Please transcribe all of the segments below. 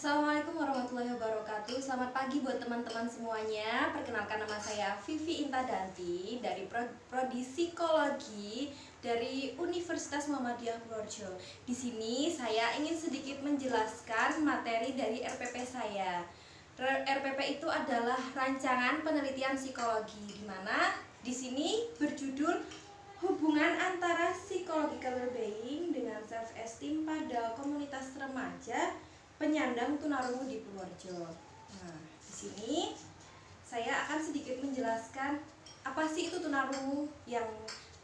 Assalamualaikum warahmatullahi wabarakatuh. Selamat pagi buat teman-teman semuanya. Perkenalkan, nama saya Vivi Intadanti dari Prodi Psikologi dari Universitas Muhammadiyah Purworejo. Di sini saya ingin sedikit menjelaskan materi dari RPP saya. RPP itu adalah rancangan penelitian psikologi, di mana di sini berjudul hubungan antara psychological well-being dengan self-esteem pada komunitas remaja penyandang tunarungu di Purworejo. Nah, di sini saya akan sedikit menjelaskan apa sih itu tunarungu yang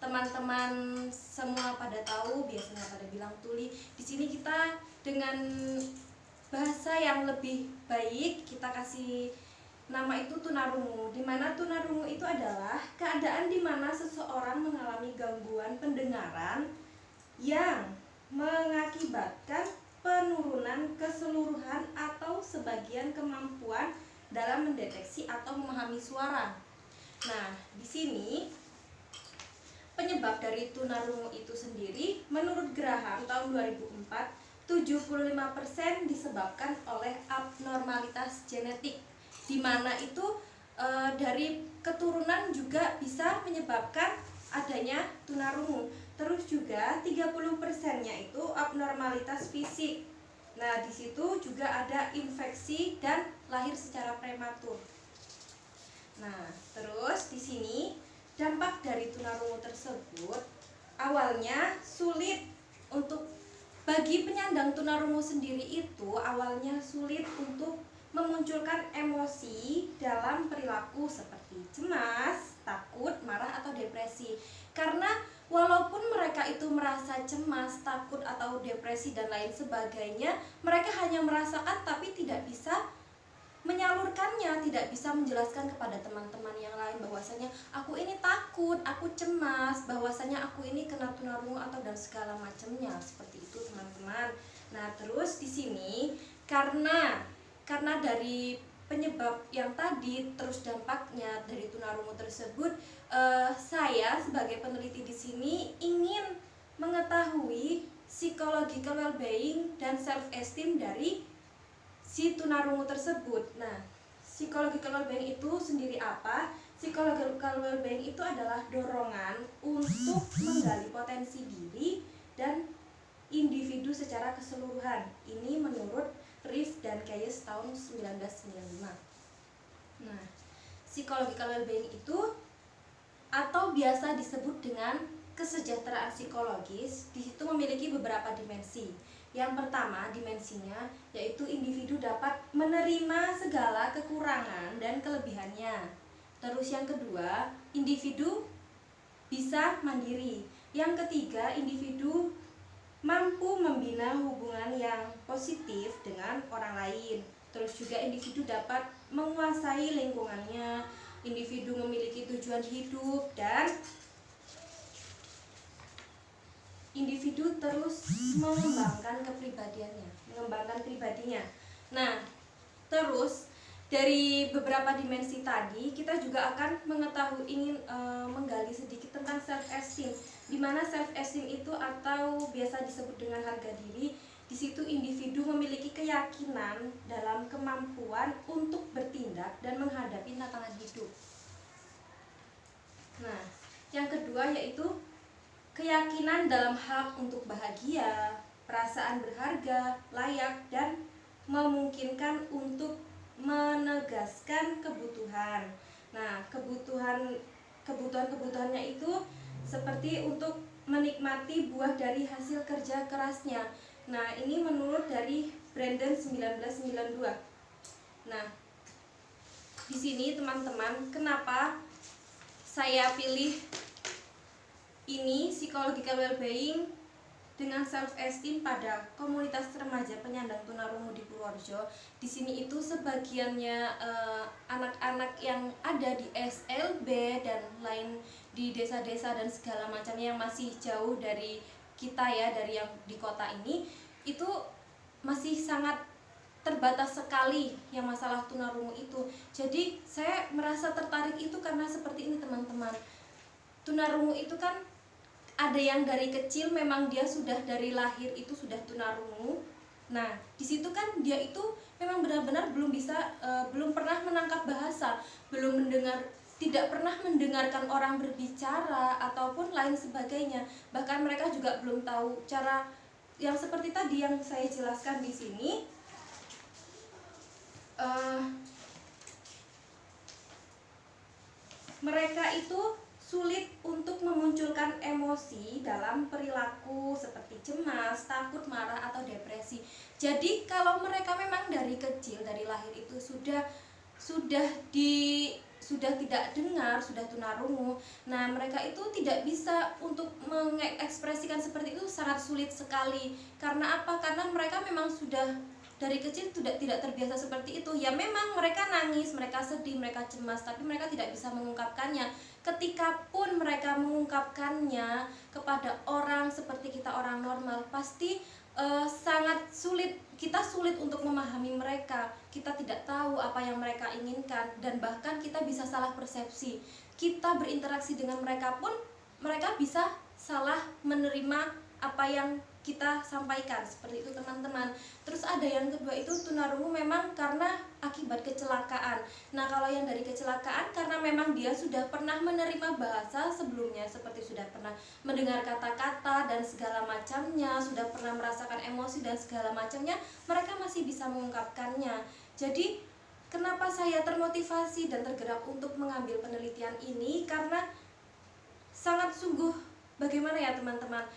teman-teman semua pada tahu, biasanya pada bilang tuli. Di sini kita dengan bahasa yang lebih baik kita kasih nama itu tunarungu, di mana tunarungu itu adalah keadaan di mana seseorang mengalami gangguan pendengaran yang mengakibatkan penurunan keseluruhan atau sebagian kemampuan dalam mendeteksi atau memahami suara. Nah, di sini penyebab dari tunarungu itu sendiri menurut Graham tahun 2004, 75% disebabkan oleh abnormalitas genetik, di mana itu dari keturunan juga bisa menyebabkan adanya tunarungu. Terus juga 30%-nya itu abnormalitas fisik. Nah, di situ juga ada infeksi dan lahir secara prematur. Nah, terus di sini dampak dari tunarungu tersebut awalnya sulit untuk bagi penyandang tunarungu sendiri itu awalnya sulit untuk memunculkan emosi dalam perilaku seperti cemas, takut, marah, atau depresi. Karena walaupun mereka itu merasa cemas, takut, atau depresi dan lain sebagainya, mereka hanya merasakan tapi tidak bisa menyalurkannya, tidak bisa menjelaskan kepada teman-teman yang lain bahwasanya aku ini takut, aku cemas, bahwasanya aku ini kena tunarungu atau dan segala macamnya, seperti itu teman-teman. Nah, terus di sini karena dari penyebab yang tadi, terus dampaknya dari tunarungu tersebut, saya sebagai peneliti di sini ingin mengetahui psychological well-being dan self-esteem dari si tunarungu tersebut. Nah, psychological well-being itu sendiri apa? Psychological well-being itu adalah dorongan untuk menggali potensi diri dan individu secara keseluruhan. Ini menurut Riff dan Keyes tahun 1995. Nah, psychological well-being itu atau biasa disebut dengan kesejahteraan psikologis, di situ memiliki beberapa dimensi. Yang pertama dimensinya yaitu individu dapat menerima segala kekurangan dan kelebihannya. Terus yang kedua, individu bisa mandiri. Yang ketiga, individu mampu membina hubungan yang positif dengan orang lain. Terus juga individu dapat menguasai lingkungannya, individu memiliki tujuan hidup, dan individu terus mengembangkan mengembangkan pribadinya. Nah, terus dari beberapa dimensi tadi kita juga akan ingin menggali sedikit tentang self esteem, di mana self esteem itu atau biasa disebut dengan harga diri. Di situ individu memiliki keyakinan dalam kemampuan untuk bertindak dan menghadapi tantangan hidup. Nah, yang kedua yaitu keyakinan dalam hak untuk bahagia, perasaan berharga, layak, dan memungkinkan untuk menegaskan kebutuhan. Nah, kebutuhannya itu seperti untuk menikmati buah dari hasil kerja kerasnya. Nah, ini menurut dari Brandon 1992. Nah, di sini teman-teman, kenapa saya pilih ini psychological well-being dengan self-esteem pada komunitas remaja penyandang tunarungu di Purworejo. Di sini itu sebagiannya anak-anak yang ada di SLB dan lain di desa-desa dan segala macamnya yang masih jauh dari kita ya, dari yang di kota ini, itu masih sangat terbatas sekali yang masalah tunarungu itu. Jadi saya merasa tertarik itu karena seperti ini teman-teman. Tunarungu itu kan ada yang dari kecil memang dia sudah dari lahir itu sudah tunarungu. Nah, di situ kan dia itu memang benar-benar belum pernah menangkap bahasa, belum mendengar, tidak pernah mendengarkan orang berbicara ataupun lain sebagainya. Bahkan mereka juga belum tahu cara yang seperti tadi yang saya jelaskan di sini. Mereka itu sulit untuk memunculkan emosi dalam perilaku seperti cemas, takut, marah, atau depresi. Jadi kalau mereka memang dari kecil, dari lahir itu sudah tidak dengar, sudah tunarungu. Nah, mereka itu tidak bisa untuk mengekspresikan seperti itu, sangat sulit sekali. Karena apa? Karena mereka memang sudah dari kecil tidak terbiasa seperti itu. Ya memang mereka nangis, mereka sedih, mereka cemas, tapi mereka tidak bisa mengungkapkannya. Ketika pun mereka mengungkapkannya kepada orang seperti kita, orang normal, pasti sangat sulit. Kita sulit untuk memahami mereka. Kita tidak tahu apa yang mereka inginkan, dan bahkan kita bisa salah persepsi. Kita berinteraksi dengan mereka pun mereka bisa salah menerima apa yang kita sampaikan, seperti itu teman-teman. Terus ada yang kedua itu tunarungu memang karena akibat kecelakaan. Nah, kalau yang dari kecelakaan karena memang dia sudah pernah menerima bahasa sebelumnya, seperti sudah pernah mendengar kata-kata dan segala macamnya, sudah pernah merasakan emosi dan segala macamnya, mereka masih bisa mengungkapkannya. Jadi kenapa saya termotivasi dan tergerak untuk mengambil penelitian ini? Karena sangat sungguh, bagaimana ya teman-teman,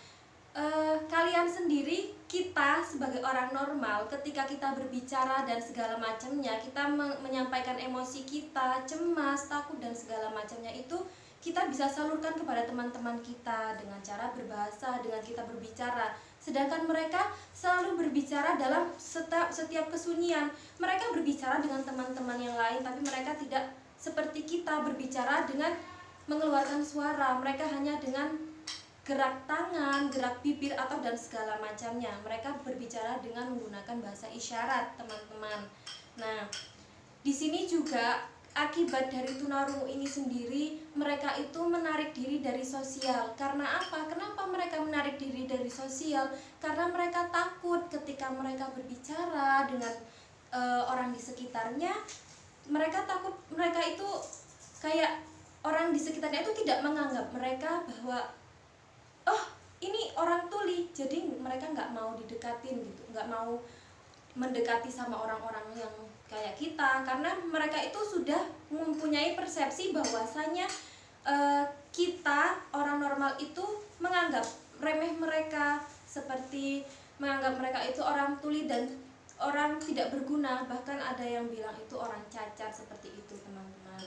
kalian sendiri, kita sebagai orang normal, ketika kita berbicara dan segala macamnya, kita menyampaikan emosi kita, cemas, takut dan segala macamnya itu kita bisa salurkan kepada teman-teman kita dengan cara berbahasa, dengan kita berbicara. Sedangkan mereka selalu berbicara dalam setiap kesunyian. Mereka berbicara dengan teman-teman yang lain, tapi mereka tidak seperti kita berbicara dengan mengeluarkan suara. Mereka hanya dengan gerak tangan, gerak bibir, atau dan segala macamnya. Mereka berbicara dengan menggunakan bahasa isyarat, teman-teman. Nah, di sini juga akibat dari tunarungu ini sendiri, mereka itu menarik diri dari sosial. Karena apa? Kenapa mereka menarik diri dari sosial? Karena mereka takut ketika mereka berbicara dengan orang di sekitarnya. Mereka takut, mereka itu kayak orang di sekitarnya itu tidak menganggap mereka bahwa oh ini orang tuli, jadi mereka nggak mau didekatin gitu, nggak mau mendekati sama orang-orang yang kayak kita, karena mereka itu sudah mempunyai persepsi bahwasanya kita orang normal itu menganggap remeh mereka, seperti menganggap mereka itu orang tuli dan orang tidak berguna, bahkan ada yang bilang itu orang cacat, seperti itu teman-teman.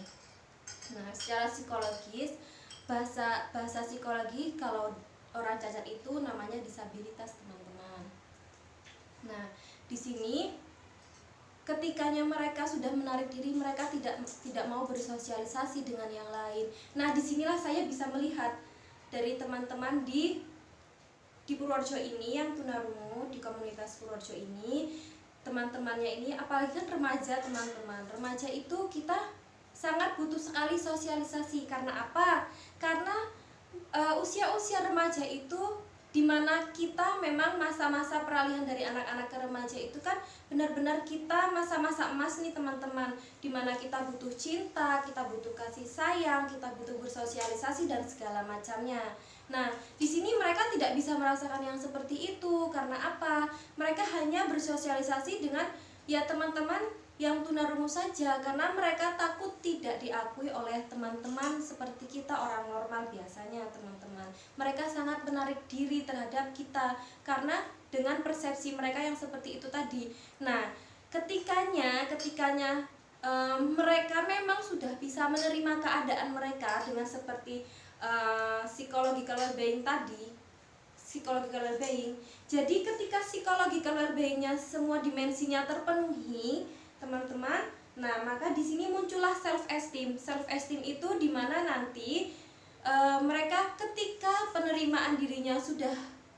Nah, secara psikologis, bahasa psikologi, kalau orang cacat itu namanya disabilitas, teman-teman. Nah, di sini ketikanya mereka sudah menarik diri, mereka tidak mau bersosialisasi dengan yang lain. Nah, disinilah saya bisa melihat dari teman-teman di Purworejo ini yang tunarungu, di komunitas Purworejo ini, teman-temannya ini, apalagi kan remaja, teman-teman. Remaja itu kita sangat butuh sekali sosialisasi. Karena apa? Karena usia-usia remaja itu dimana kita memang masa-masa peralihan dari anak-anak ke remaja itu kan benar-benar kita masa-masa emas nih teman-teman, dimana kita butuh cinta, kita butuh kasih sayang, kita butuh bersosialisasi dan segala macamnya. Nah, di sini mereka tidak bisa merasakan yang seperti itu. Karena apa? Mereka hanya bersosialisasi dengan ya teman-teman yang tunarungu saja, karena mereka takut tidak diakui oleh teman-teman seperti kita orang normal biasanya, teman-teman. Mereka sangat menarik diri terhadap kita karena dengan persepsi mereka yang seperti itu tadi. Nah, ketikanya mereka memang sudah bisa menerima keadaan mereka dengan seperti psychological well-being tadi, psychological well-being. Jadi ketika psychological well-beingnya semua dimensinya terpenuhi, teman-teman, nah maka di sini muncullah self esteem. Self esteem itu dimana nanti mereka ketika penerimaan dirinya sudah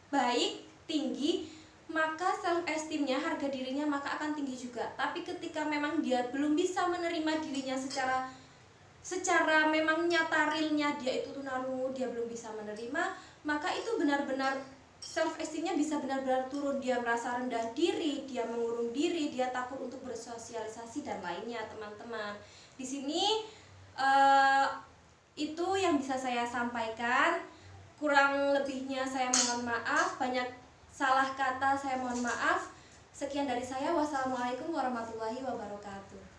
baik, tinggi, maka self esteemnya, harga dirinya maka akan tinggi juga. Tapi ketika memang dia belum bisa menerima dirinya secara memang nyata realnya dia itu tunarungu, dia belum bisa menerima, maka itu benar-benar self esteemnya bisa benar-benar turun, dia merasa rendah diri, dia mengurung diri, dia takut untuk bersosialisasi dan lainnya teman-teman. Di sini itu yang bisa saya sampaikan. Kurang lebihnya saya mohon maaf, banyak salah kata saya mohon maaf. Sekian dari saya, wassalamualaikum warahmatullahi wabarakatuh.